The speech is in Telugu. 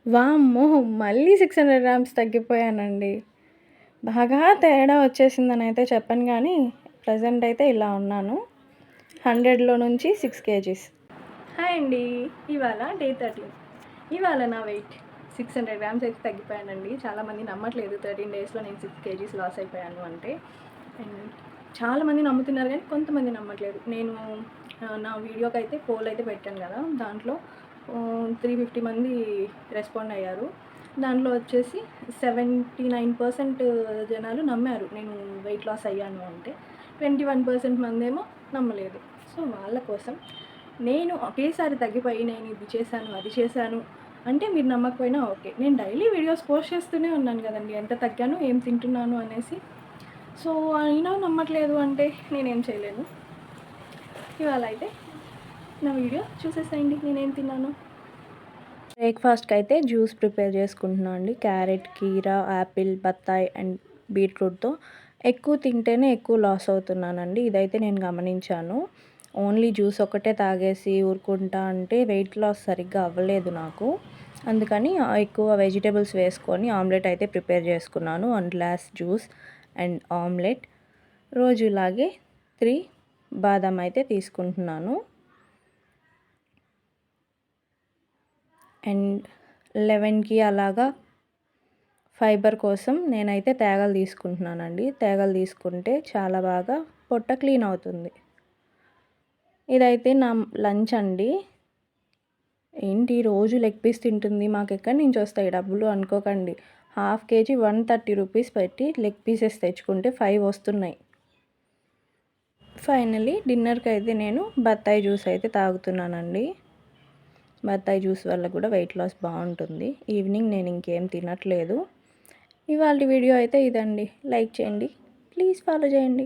వామ్మో! మళ్ళీ 600 గ్రామ్స్ తగ్గిపోయానండి. బాగా తేడా వచ్చేసిందనైతే చెప్పను గానీ, ప్రెజెంట్ అయితే ఇలా ఉన్నాను. 100లో నుంచి 6 కేజీస్. హాయ్ అండి. ఇవాళ డే 13. ఇవాళ నా వెయిట్ 600 గ్రామ్స్ అయితే తగ్గిపోయానండి. చాలామంది నమ్మట్లేదు 13 డేస్‌లో నేను 6 కేజీస్ లాస్ అయిపోయాను అంటే. అండ్ చాలామంది నమ్ముతున్నారు కానీ కొంతమంది నమ్మట్లేదు. నేను నా వీడియోకైతే పోల్ అయితే పెట్టాను కదా! దాంట్లో 350 మంది రెస్పాండ్ అయ్యారు. దాంట్లో వచ్చేసి 79% జనాలు నమ్మారు నేను వెయిట్ లాస్ అయ్యాను అంటే. 21% మందేమో నమ్మలేదు. సో వాళ్ళ కోసం నేను ఒకేసారి తగ్గిపోయి నేను ఇది చేశాను, అది చేశాను అంటే మీరు నమ్మకపోయినా ఓకే. నేను డైలీ వీడియోస్ పోస్ట్ చేస్తూనే ఉన్నాను కదండీ! ఎంత తగ్గాను, ఏం తింటున్నాను అనేసి. సో అయినా నమ్మట్లేదు అంటే నేనేం చేయలేను. ఇవాళ అయితే నా వీడియో చూసేసేయండి నేనేం తిన్నాను. బ్రేక్‌ఫాస్ట్‌కి అయితే జ్యూస్ ప్రిపేర్ చేసుకుంటున్నాను అండి. క్యారెట్, కీరా, యాపిల్, బత్తాయి అండ్ బీట్రూట్‌తో ఎక్కువ తింటేనే ఎక్కువ లాస్ అవుతున్నానండి. ఇదైతే నేను గమనించాను. ఓన్లీ జ్యూస్ ఒక్కటే తాగేసి ఊరుకుంటా అంటే వెయిట్ లాస్ సరిగ్గా అవ్వలేదు నాకు. అందుకని ఎక్కువ వెజిటబుల్స్ వేసుకొని ఆమ్లెట్ అయితే ప్రిపేర్ చేసుకున్నాను. 1 గ్లాస్ జ్యూస్ అండ్ ఆమ్లెట్. రోజులాగే 3 బాదాం అయితే తీసుకుంటున్నాను. అండ్ 11కి అలాగా ఫైబర్ కోసం నేనైతే తేగలు తీసుకుంటున్నానండి. తేగలు తీసుకుంటే చాలా బాగా పొట్ట క్లీన్ అవుతుంది. ఇదైతే నా లంచ్ అండి. ఏంటి రోజు లెగ్ పీస్ తింటుంది, మాకెక్కడి నుంచి వస్తాయి డబ్బులు అనుకోకండి. హాఫ్ కేజీ 130 రూపీస్ పెట్టి లెగ్ పీసెస్ తెచ్చుకుంటే 5 వస్తున్నాయి. ఫైనల్లీ డిన్నర్కి అయితే నేను బత్తాయి జ్యూస్ అయితే తాగుతున్నానండి. బత్తాయి జ్యూస్ వల్ల కూడా వెయిట్ లాస్ బాగుంటుంది. ఈవినింగ్ నేను ఇంకేం తినట్లేదు. ఇవాళ వీడియో అయితే ఇదండి. లైక్ చేయండి, ప్లీజ్ ఫాలో చేయండి.